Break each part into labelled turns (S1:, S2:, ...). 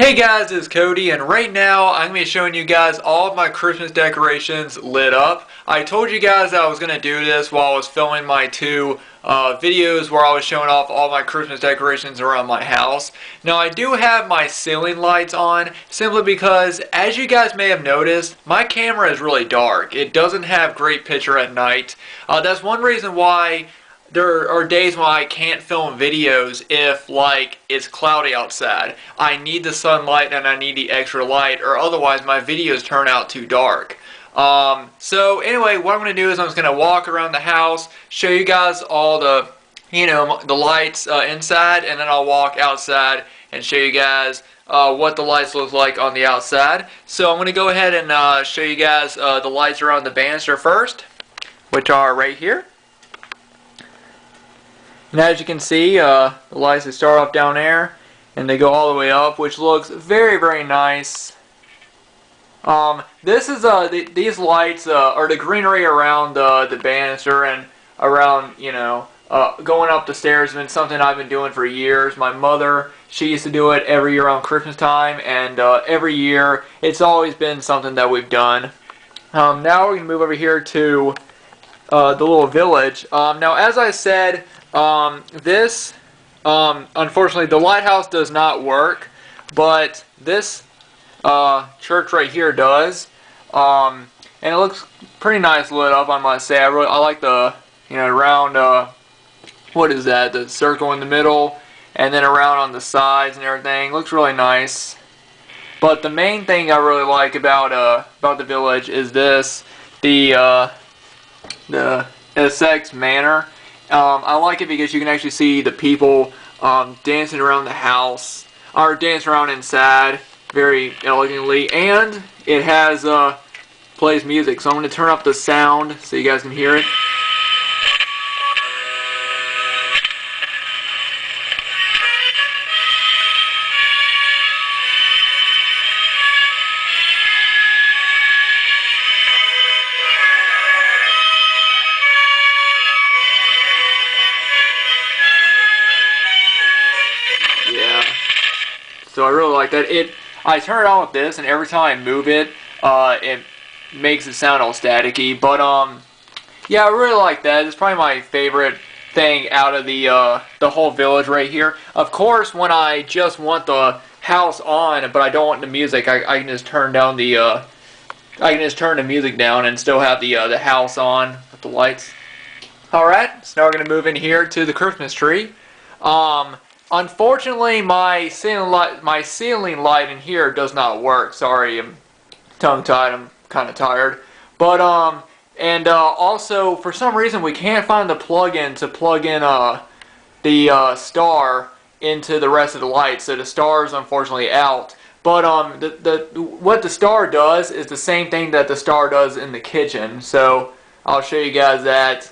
S1: Hey guys, it's Cody, and right now I'm going to be showing you guys all of my Christmas decorations lit up. I told you guys that I was going to do this while I was filming my two videos where I was showing off all my Christmas decorations around my house. Now I do have my ceiling lights on simply because, as you guys may have noticed, my camera is really dark. It doesn't have great picture at night. That's one reason why there are days when I can't film videos if, like, it's cloudy outside. I need the sunlight and I need the extra light, or otherwise my videos turn out too dark. So anyway, what I'm going to do is I'm just going to walk around the house, show you guys all the, the lights inside, and then I'll walk outside and show you guys what the lights look like on the outside. So I'm going to go ahead and show you guys the lights around the banister first, which are right here. And as you can see, the lights they start off down there and they go all the way up, which looks very, very nice. This is these lights are the greenery around the banister and around, going up the stairs. Has been something I've been doing for years. My mother, she used to do it every year around Christmas time, and every year it's always been something that we've done. Now we're going to move over here to the little village. Now, as I said, unfortunately, the lighthouse does not work, but this church right here does, and it looks pretty nice lit up, I must say. I like the, round, what is that, the circle in the middle, and then around on the sides and everything. Looks really nice. But the main thing I really like about the village is this, the Essex Manor. I like it because you can actually see the people dancing around the house, or dancing around inside very elegantly, and it has plays music. So I'm going to turn up the sound so you guys can hear it. Yeah, so I really like that. I turn it on with this, and every time I move it, it makes it sound all staticky. But yeah, I really like that. It's probably my favorite thing out of the whole village right here. Of course, when I just want the house on, but I don't want the music, I can just turn down the music down and still have the house on with the lights. All right, so now we're gonna move in here to the Christmas tree. Unfortunately, my ceiling light in here does not work. Sorry, I'm tongue-tied. I'm kind of tired. But also, for some reason, we can't find the plug-in to plug in the star into the rest of the lights. So the star is unfortunately out. But what the star does is the same thing that the star does in the kitchen. So I'll show you guys that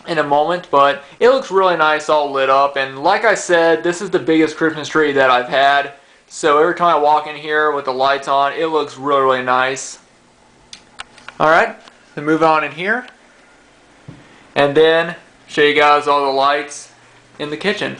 S1: in a moment, but it looks really nice all lit up. And like I said, this is the biggest Christmas tree that I've had, so every time I walk in here with the lights on, it looks really, really nice. Alright, then move on in here and then show you guys all the lights in the kitchen.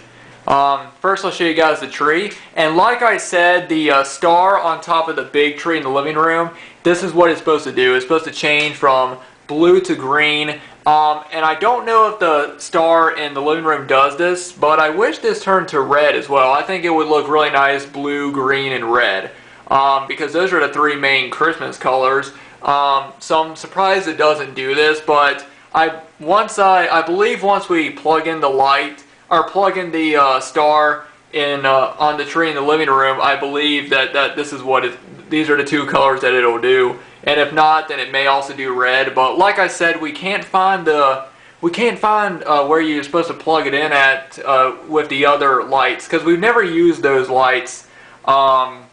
S1: First I'll show you guys the tree, and like I said, the star on top of the big tree in the living room, this is what it's supposed to do. It's supposed to change from blue to green. And I don't know if the star in the living room does this, but I wish this turned to red as well. I think it would look really nice, blue, green, and red, because those are the three main Christmas colors. So I'm surprised it doesn't do this, but I believe once we plug in the light, or plug in the star in on the tree in the living room, I believe that this is what these are the two colors that it'll do. And if not, then it may also do red. But like I said, we can't find where you're supposed to plug it in at with the other lights, because we've never used those lights on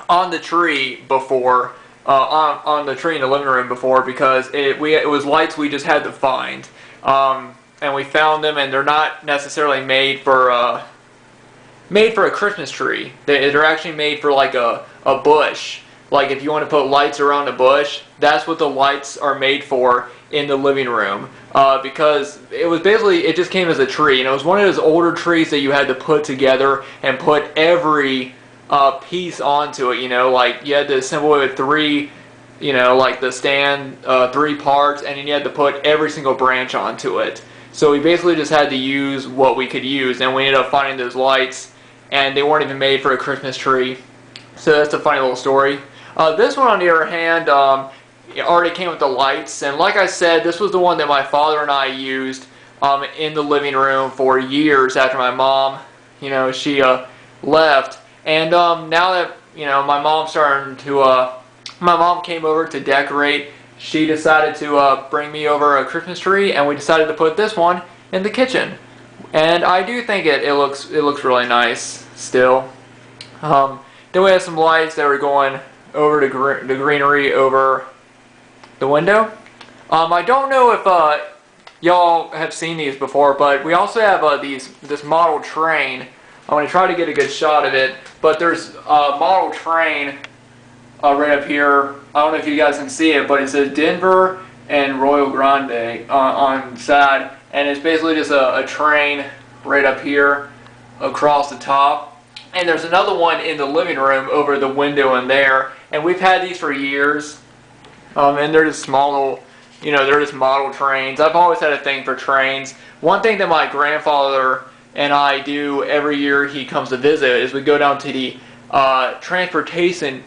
S1: the tree before, on the tree in the living room before, because it was lights we just had to find, and we found them, and they're not necessarily made for a Christmas tree. They're actually made for like a bush. Like if you want to put lights around a bush, that's what the lights are made for in the living room. Because it just came as a tree, and it was one of those older trees that you had to put together and put every piece onto it. You know, like you had to assemble it with three, you know, like the stand, three parts, and then you had to put every single branch onto it. So we basically just had to use what we could use, and we ended up finding those lights, and they weren't even made for a Christmas tree. So that's a funny little story. This one, on the other hand, it already came with the lights, and like I said, this was the one that my father and I used in the living room for years after my mom, you know, she left. And now that, you know, my mom came over to decorate, she decided to bring me over a Christmas tree, and we decided to put this one in the kitchen. And I do think it looks really nice still. Then we have some lights that were going over the greenery over the window. I don't know if y'all have seen these before, but we also have this model train. I'm going to try to get a good shot of it, but there's a model train right up here. I don't know if you guys can see it, but it says Denver and Rio Grande on the side, and it's basically just a train right up here across the top. And there's another one in the living room over the window in there, and we've had these for years. And they're just small little, you know, they're just model trains. I've always had a thing for trains. One thing that my grandfather and I do every year he comes to visit is we go down to the transportation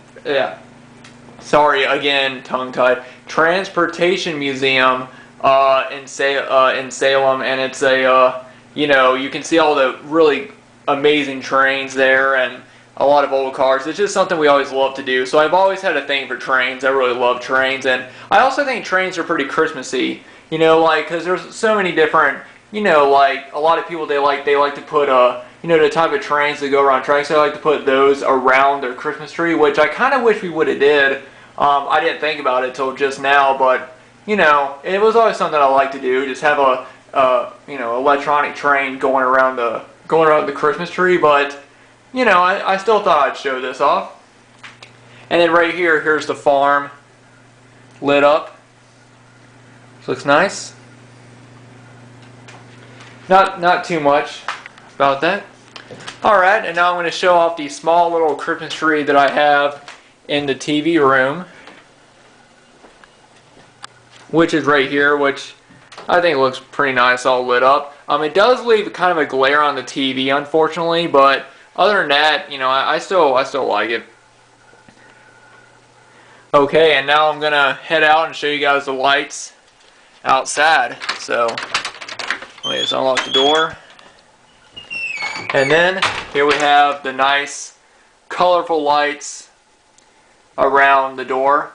S1: museum in Salem, and it's a you know, you can see all the really amazing trains there and a lot of old cars. It's just something we always love to do. So I've always had a thing for trains. I really love trains, and I also think trains are pretty Christmassy. You know, like, because there's so many different, you know, like a lot of people they like to put you know, the type of trains that go around tracks. They like to put those around their Christmas tree, which I kind of wish we would have did. I didn't think about it till just now, but you know, it was always something I like to do. Just have a you know, electronic train going around the Christmas tree. But you know, I still thought I'd show this off. And then right here, here's the farm lit up. This looks nice. Not too much about that. Alright, and now I'm going to show off the small little Christmas tree that I have in the TV room, which is right here, which I think looks pretty nice all lit up. It does leave kind of a glare on the TV, unfortunately, but other than that, you know, I still like it. Okay, and now I'm going to head out and show you guys the lights outside. So, let me just unlock the door. And then, here we have the nice, colorful lights around the door.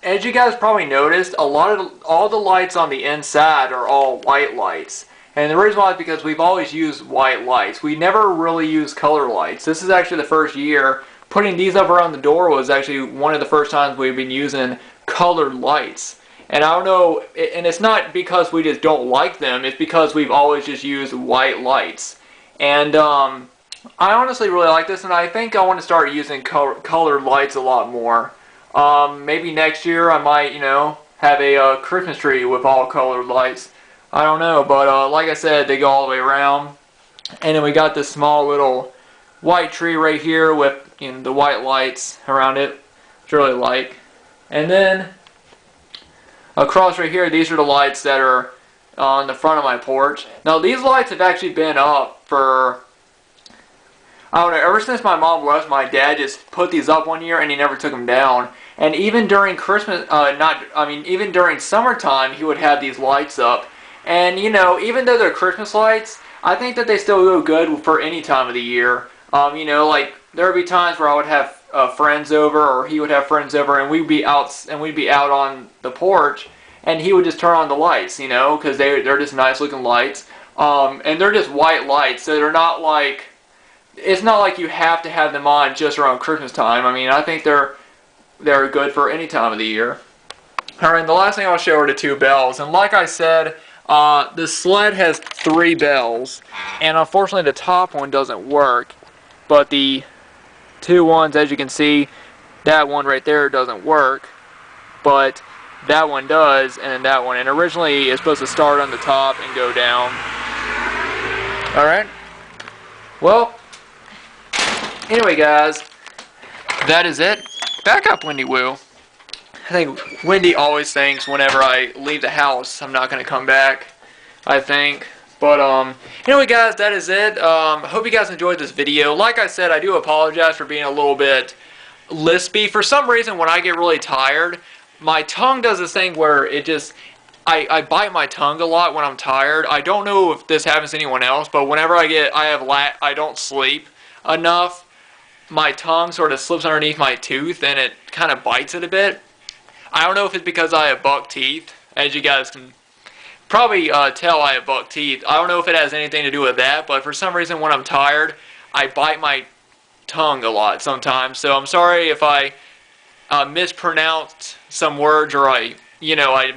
S1: As you guys probably noticed, all the lights on the inside are all white lights. And the reason why is because we've always used white lights. We never really use color lights. This is actually the first year. Putting these up around the door was actually one of the first times we've been using colored lights. And I don't know, and it's not because we just don't like them, it's because we've always just used white lights. And I honestly really like this, and I think I want to start using colored lights a lot more. Maybe next year I might, you know, have a Christmas tree with all colored lights. I don't know, but like I said, they go all the way around. And then we got this small little white tree right here with, you know, the white lights around it, which I really like. And then across right here, these are the lights that are on the front of my porch. Now these lights have actually been up for, I don't know, ever since my mom left. My dad just put these up one year and he never took them down. And even during Christmas, even during summertime, he would have these lights up. And you know, even though they're Christmas lights, I think that they still go good for any time of the year. You know, like there would be times where I would have friends over, or he would have friends over, and we'd be out on the porch, and he would just turn on the lights, you know, because they're just nice looking lights, and they're just white lights, so they're not like, it's not like you have to have them on just around Christmas time. I mean, I think they're good for any time of the year. All right, and the last thing I'll show are the two bells, and like I said, the sled has 3 bells, and unfortunately the top one doesn't work, but the 2 ones, as you can see, that one right there doesn't work, but that one does, and then that one. And originally it's supposed to start on the top and go down. Alright, well, Anyway, guys, that is it. Back up, Wendy Woo. I think Wendy always thinks whenever I leave the house, I'm not going to come back, I think. But, anyway, guys, that is it. Hope you guys enjoyed this video. Like I said, I do apologize for being a little bit lispy. For some reason, when I get really tired, my tongue does this thing where it just... I bite my tongue a lot when I'm tired. I don't know if this happens to anyone else, but whenever I don't sleep enough, my tongue sort of slips underneath my tooth and it kind of bites it a bit. I don't know if it's because I have buck teeth, as you guys can probably tell I have buck teeth. I don't know if it has anything to do with that, but for some reason when I'm tired, I bite my tongue a lot sometimes. So I'm sorry if I mispronounced some words or I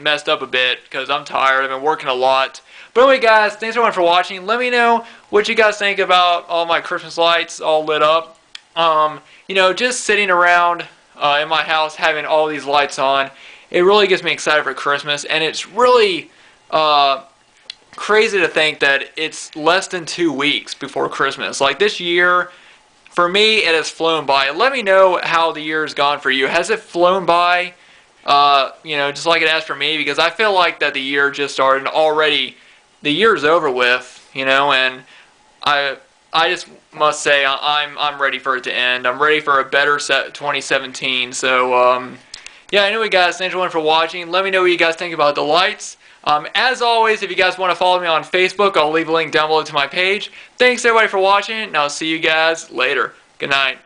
S1: messed up a bit because I'm tired. I've been working a lot. But anyway, guys, thanks everyone for watching. Let me know what you guys think about all my Christmas lights all lit up. Just sitting around in my house having all these lights on, it really gets me excited for Christmas. And it's really crazy to think that it's less than 2 weeks before Christmas. Like this year, for me, it has flown by. Let me know how the year has gone for you. Has it flown by? Just like it has for me, because I feel like that the year just started and already the year's over with, and I just must say I'm ready for it to end. I'm ready for a better 2017. So, yeah, anyway, guys, thanks everyone for watching. Let me know what you guys think about the lights. As always, if you guys want to follow me on Facebook, I'll leave a link down below to my page. Thanks everybody for watching, and I'll see you guys later. Good night.